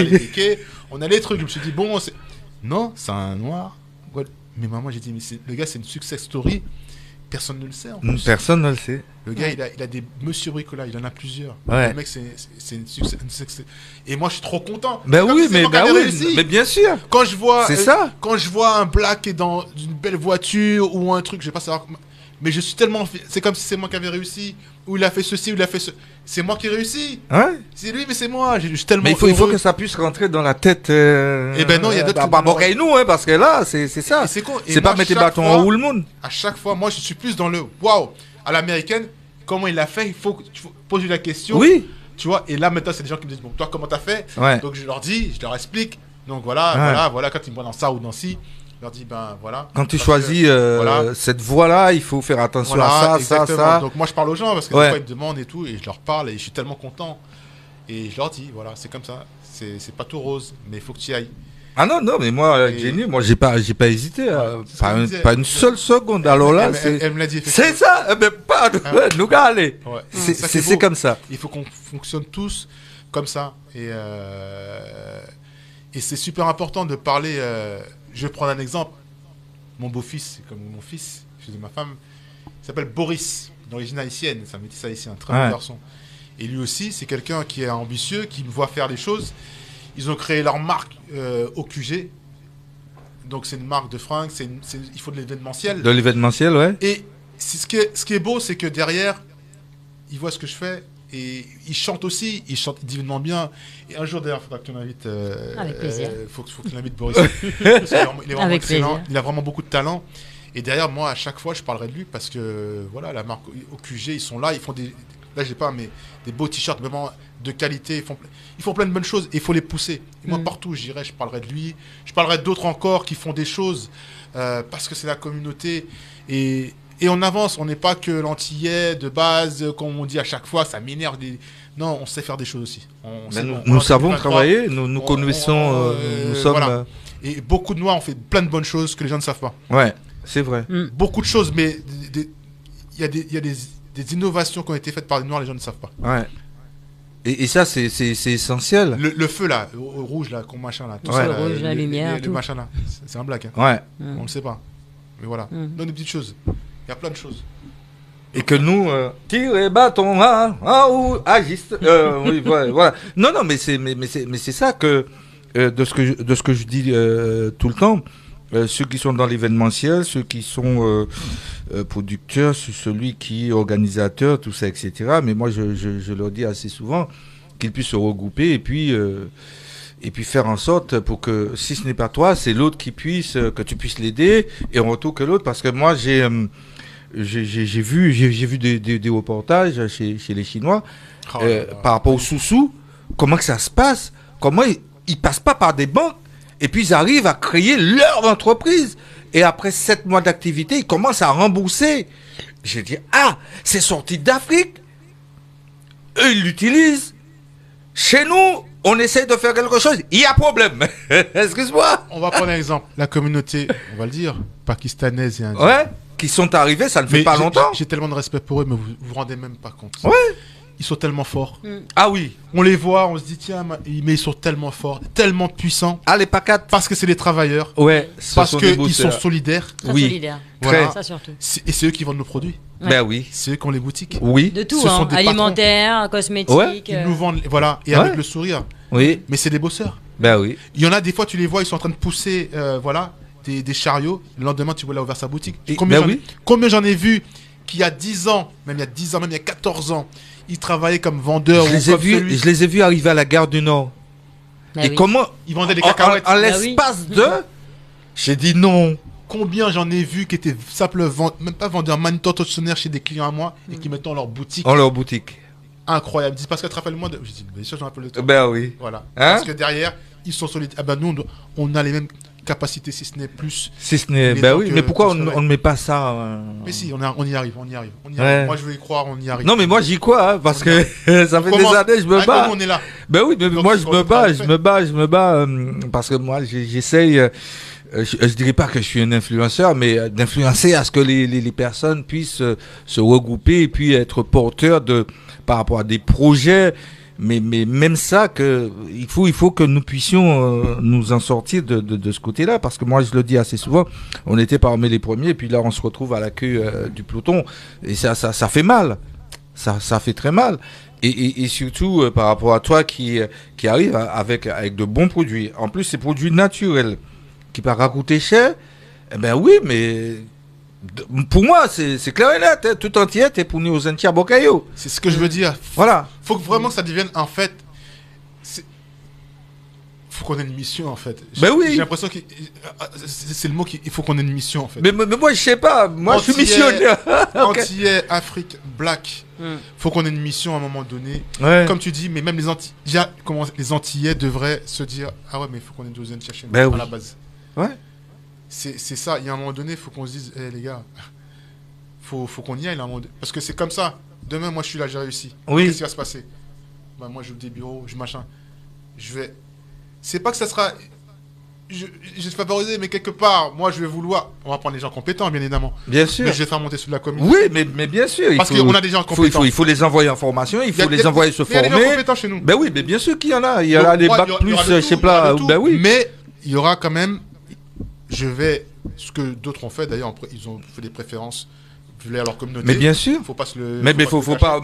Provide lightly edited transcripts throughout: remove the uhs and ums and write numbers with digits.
a les tickets, on a les trucs. Je me suis dit, bon, non, c'est un noir. Ouais. Mais maman, j'ai dit, mais le gars, c'est une success story. Personne ne le sait. En plus. Personne ne le sait. Le gars, il a des Monsieur Bricola, il en a plusieurs. Ouais. Le mec, c'est une success. Et moi, je suis trop content. Ben oui, mais mais bien sûr. Quand je vois, c'est ça. Quand je vois un black qui est dans une belle voiture ou un truc, je vais pas savoir. Mais je suis tellement. C'est comme si c'est moi qui avais réussi. Ou il a fait ceci, ou il a fait ce. C'est moi qui ai réussi. Ouais. C'est lui, mais c'est moi. Je suis tellement. Mais il faut que ça puisse rentrer dans la tête. Eh ben non, il y a d'autres. Nous, hein, parce que là, c'est ça. C'est pas mettre des bâtons en haut le monde. À chaque fois, moi, je suis plus dans le waouh. À l'américaine, comment il l'a fait, il faut poser la question. Oui. Tu vois, et là, maintenant, c'est des gens qui me disent, bon, toi, comment t'as fait? Ouais. Donc, je leur dis, je leur explique. Donc, voilà, quand ils me voient dans ça ou dans ci. Je leur dis, ben voilà. Quand tu choisis cette voie-là, il faut faire attention à ça. Donc moi je parle aux gens parce que des fois ils me demandent et tout, et je leur parle et je suis tellement content. Et je leur dis, voilà, c'est comme ça, c'est pas tout rose, mais il faut que tu y ailles. Ah non, mais moi, Jenny, moi j'ai pas hésité, pas une seule seconde. Alors là, elle me l'a dit. C'est ça, mais pas nous allez. C'est comme ça. Il faut qu'on fonctionne tous comme ça. Et c'est super important de parler. Je vais prendre un exemple. Mon beau-fils, c'est comme mon fils, fils de ma femme, il s'appelle Boris, d'origine haïtienne. C'est un métis haïtien, un très bon garçon. Et lui aussi, c'est quelqu'un qui est ambitieux, qui me voit faire les choses. Ils ont créé leur marque au QG. Donc c'est une marque de fringues, il faut de l'événementiel. De l'événementiel, ouais. Et ce qui est beau, c'est que derrière, ils voient ce que je fais. Et il chante aussi, il chante divinement bien. Et un jour, d'ailleurs, il faudra que tu l'invites. Avec plaisir. Il faut que tu l'invites, Boris. Parce qu'il est vraiment Avec excellent. plaisir. Il a vraiment beaucoup de talent. Et derrière, moi, à chaque fois, je parlerai de lui parce que, voilà, la marque au QG, ils sont là, ils font des. Là, j'ai pas, mais des beaux t-shirts vraiment de qualité. Ils font plein de bonnes choses et il faut les pousser. Et moi, partout où j'irai, je parlerai de lui. Je parlerai d'autres encore qui font des choses parce que c'est la communauté. Et on avance, on n'est pas que l'antillais de base, comme on dit à chaque fois, ça m'énerve. Non, on sait faire des choses aussi. Nous savons travailler, nous connaissons, nous sommes... Voilà. Et beaucoup de Noirs ont fait plein de bonnes choses que les gens ne savent pas. Ouais, c'est vrai. Beaucoup de choses, mais il y a des innovations qui ont été faites par des Noirs, les gens ne savent pas. Ouais. Et ça, c'est essentiel. Le feu, là, au rouge, là, machin, là. Tout ça, le rouge, la lumière, le machin, là. C'est un black. Hein. Ouais. On ne le sait pas. Mais voilà. Non, des petites choses. Il y a plein de choses. Et que nous, tirez bâton, agiste. Oui, voilà. Non, mais c'est ça que, de ce que je dis tout le temps, ceux qui sont dans l'événementiel, ceux qui sont producteurs, celui qui est organisateur, tout ça, etc. Mais moi, je leur dis assez souvent qu'ils puissent se regrouper et puis faire en sorte pour que, si ce n'est pas toi, c'est l'autre que tu puisses l'aider, et en retour que l'autre, parce que moi, j'ai vu des reportages chez les Chinois par rapport aux sous-sous, comment que ça se passe, comment ils passent pas par des banques, et puis ils arrivent à créer leur entreprise, et après 7 mois d'activité, ils commencent à rembourser. J'ai dit, c'est sorti d'Afrique, eux ils l'utilisent, chez nous, on essaie de faire quelque chose, il y a problème. Excuse-moi. On va prendre un exemple. La communauté, on va le dire, pakistanaise et indienne. Ouais, qui sont arrivés, ça ne fait pas longtemps. J'ai tellement de respect pour eux, mais vous vous rendez même pas compte. Ouais. Ils sont tellement forts. Ah oui. On les voit, on se dit, tiens, mais ils sont tellement forts, tellement puissants. Ah, les pacates. Parce que c'est des travailleurs. Ouais. Parce qu'ils sont solidaires. Très solidaires. Voilà. Ça surtout. Et c'est eux qui vendent nos produits. Ouais. Ben oui. C'est eux qui ont les boutiques. Oui. De tout, hein. Alimentaire, cosmétiques. Ouais. Ils nous vendent, voilà, et avec le sourire. Oui. Mais c'est des bosseurs. Ben oui. Il y en a des fois, tu les vois, ils sont en train de pousser, voilà, des chariots. Le lendemain, tu vois, là, ouvert sa boutique. Combien j'en ai vu qui, il y a 10 ans, même il y a 10 ans, même il y a 14 ans, ils travaillaient comme vendeurs. Je les ai vus arriver à la gare du Nord. Bah et oui. comment ils vendaient des cacahuètes. En l'espace de... J'ai dit non. Combien j'en ai vu qui étaient simples même pas vendeurs, manutentionnaires chez des clients à moi et qui mettent en leur boutique. En leur boutique. Incroyable. Ils disent parce que tu te rappelles moi de... Je dis, bien sûr, j'en rappelle de toi. Ben oui. Voilà. Hein? Parce que derrière, ils sont solides. Ah ben nous, on a les mêmes capacités, si ce n'est plus. Si ce n'est... Ben oui, mais pourquoi on ne met pas ça Mais si, on y arrive. Ouais. Moi, je veux y croire, on y arrive. Non, mais moi, j'y crois, hein, parce que ça fait des années, je me bats. On est là. Ben oui, mais donc, moi, je me bats, parce que moi, j'essaye... je dirais pas que je suis un influenceur, mais d'influencer à ce que les personnes puissent se regrouper et puis être porteurs par rapport à des projets mais même ça, il faut que nous puissions nous en sortir de ce côté-là, parce que moi je le dis assez souvent, on était parmi les premiers, et puis là on se retrouve à la queue du peloton, et ça fait mal, ça fait très mal, et surtout par rapport à toi qui arrive avec de bons produits, en plus ces produits naturels, qui peuvent coûter cher, eh ben oui, mais pour moi, c'est clair et net, hein, tout entier, t'es pour nous aux Zentia Bocayo. C'est ce que je veux dire. Voilà. Faut que vraiment que ça devienne, en fait, faut qu'on ait une mission, en fait. Ben oui. J'ai l'impression que c'est le mot il faut qu'on ait une mission, en fait. Mais moi, je sais pas, moi je suis missionnaire. Antillais, Afrique, Black. Faut qu'on ait une mission à un moment donné. Ouais. Comme tu dis, mais même les Antillais devraient se dire, ah ouais, mais il faut qu'on ait deux Zentia chez nous, Ben à oui. la base. Ouais. C'est ça, il y a un moment donné, il faut qu'on se dise, les gars, faut qu'on y aille. Là, parce que c'est comme ça. Demain, moi, je suis là, j'ai réussi. Oui. Qu'est-ce qui va se passer? Bah, moi, j'ouvre des bureaux, machin. Je vais. C'est pas que ça sera. Je vais favoriser, mais quelque part, moi, je vais vouloir. On va prendre les gens compétents, bien évidemment. Bien sûr. Mais je vais faire monter sous la communauté. Oui, mais bien sûr. Parce qu'on a des gens compétents. Il faut les envoyer en formation, il faut les envoyer se Il y a des gens former. compétents chez nous. Ben oui, mais bien sûr qu'il y en a. Il y en a Donc, des moi, bacs il y plus, aura de je tout, sais il y aura pas. de tout. Ben oui. Mais il y aura quand même. Je vais. Ce que d'autres ont fait, d'ailleurs, ils ont fait des préférences. À leur communauté. Mais bien sûr. Faut pas se le. Mais faut pas.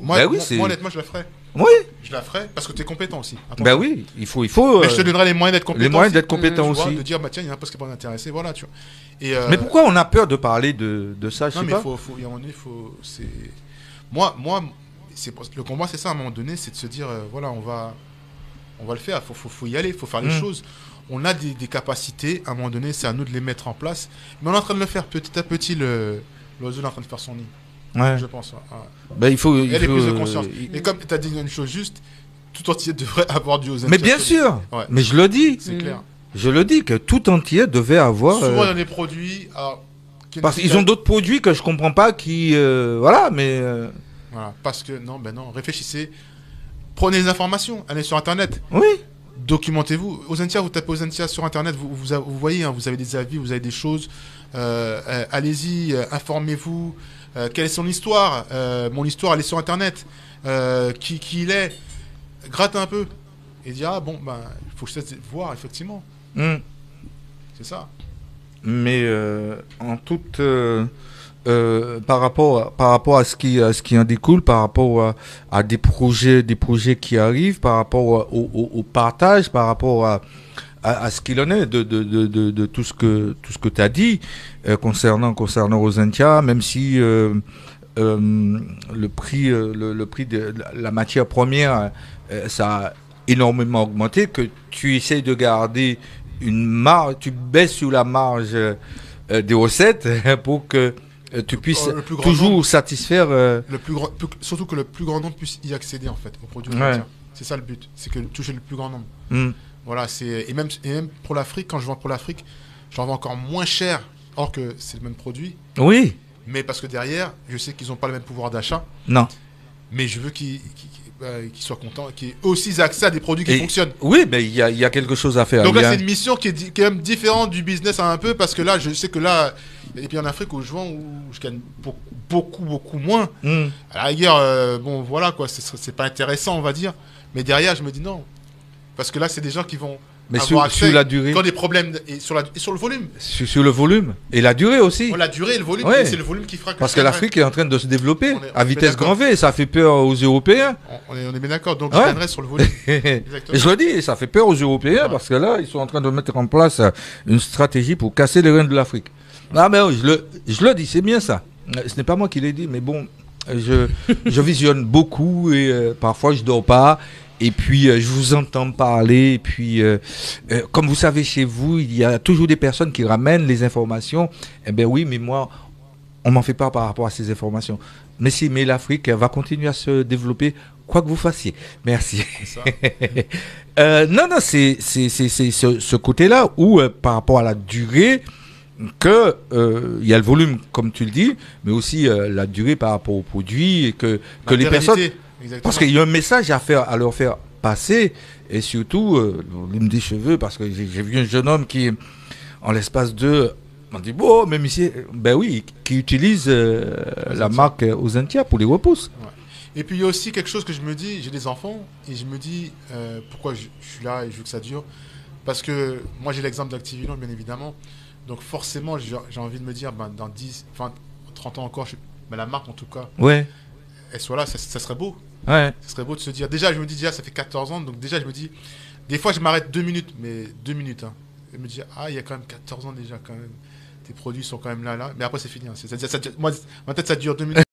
Moi, Ben oui, moi, honnêtement, je la ferai. Oui. Je la ferai parce que tu es compétent aussi. Attention. Ben oui, il faut. Mais je te donnerai les moyens d'être compétent. Les moyens aussi. d'être compétent Tu vois, aussi. de dire, bah tiens, il y a un poste qui peut m'intéresser, voilà, tu vois. Et, Mais pourquoi on a peur de parler de ça, je non, sais mais pas. il y a un moment donné, moi, le combat, c'est ça, à un moment donné, c'est de se dire, voilà, on va le faire, faut y aller, faut faire les choses. On a des capacités, à un moment donné, c'est à nous de les mettre en place. Mais on est en train de le faire petit à petit, l'oiseau est en train de faire son nid. Ouais. Je pense. Ouais. Ben, il faut y a des prises de conscience. Et comme tu as dit une chose juste, tout entier devrait avoir du Zentia. Mais bien sûr. Ouais. Mais je le dis. C'est clair. Je le dis que tout entier devait avoir. Souvent, il y a des produits. Parce qu'ils ont d'autres produits que je comprends pas qui. Voilà, mais. Voilà. Parce que, non, réfléchissez. Prenez les informations. Allez sur Internet. Oui. Documentez-vous. Ozentia, vous tapez Ozentia sur Internet, vous voyez, hein, vous avez des avis, vous avez des choses. Allez-y, informez-vous. Quelle est son histoire? Mon histoire, elle est sur Internet. Qui il est? Gratte un peu. Et dire, il faut que je laisse voir, effectivement. C'est ça. Mais en toute... par rapport à ce qui en découle, par rapport à des projets qui arrivent, par rapport au partage, par rapport à ce qu'il en est de tout ce que tu as dit concernant Rosentia, même si le prix de la matière première ça a énormément augmenté, que tu essayes de garder une marge, tu baisses sur la marge des recettes pour que tu puisses toujours satisfaire surtout que le plus grand nombre puisse y accéder en fait au produit. Ouais. C'est ça le but, c'est que toucher le plus grand nombre. Voilà, et même pour l'Afrique, quand je vends pour l'Afrique, j'en vends encore moins cher, or que c'est le même produit. Oui. Mais parce que derrière, je sais qu'ils n'ont pas le même pouvoir d'achat. Non. Mais je veux qu'ils soient contents, qu'ils aient aussi accès à des produits qui fonctionnent. Oui, mais il y a quelque chose à faire. Donc là, c'est une mission qui est quand même différente du business un peu, parce que là, je sais que là, il y a des pays en Afrique où je vends, où je gagne beaucoup moins. À la rigueur, voilà, quoi, c'est pas intéressant, on va dire. Mais derrière, je me dis non. Parce que là, c'est des gens qui vont avoir accès, sur la durée. Qui ont des problèmes et sur le volume. Sur le volume. Et la durée aussi. La durée et le volume, c'est le volume qui fera que... Parce que l'Afrique est en train de se développer à vitesse grand V. Ça fait peur aux Européens. On est bien d'accord. Donc, je gagnerai sur le volume. Et je le dis, ça fait peur aux Européens parce que là, ils sont en train de mettre en place une stratégie pour casser les reins de l'Afrique. Ah, mais je le dis, c'est bien ça. Ce n'est pas moi qui l'ai dit, mais bon, je visionne beaucoup et parfois je dors pas. Et puis, je vous entends parler. Et puis, comme vous savez, chez vous, il y a toujours des personnes qui ramènent les informations. Eh bien oui, mais moi, on m'en fait pas par rapport à ces informations. Mais l'Afrique va continuer à se développer, quoi que vous fassiez. Merci. Non, c'est ce côté-là où, par rapport à la durée, que il y a le volume, comme tu le dis, mais aussi la durée par rapport aux produits et que les personnes... Exactement. Parce qu'il y a un message à leur faire passer, et surtout le volume des cheveux, parce que j'ai vu un jeune homme qui, en l'espace de... On dit, bon, même ici, ben oui, qui utilise la marque Ozentia pour les repousses. Ouais. Et puis il y a aussi quelque chose que je me dis, j'ai des enfants, et je me dis pourquoi je suis là et je veux que ça dure. Parce que moi j'ai l'exemple d'Activino, bien évidemment. Donc forcément, j'ai envie de me dire, ben, dans 10, 20, 30 ans encore, ben, la marque en tout cas, Ouais, elle soit là, ça serait beau. ouais. Ça serait beau de se dire. Déjà, je me dis, déjà, ça fait 14 ans, donc déjà, je me dis, des fois, je m'arrête 2 minutes, mais 2 minutes. Hein, et me dire, ah, il y a quand même 14 ans déjà, quand même. Tes produits sont quand même là. Mais après, c'est fini. Hein. Moi, ma tête, ça dure 2 minutes.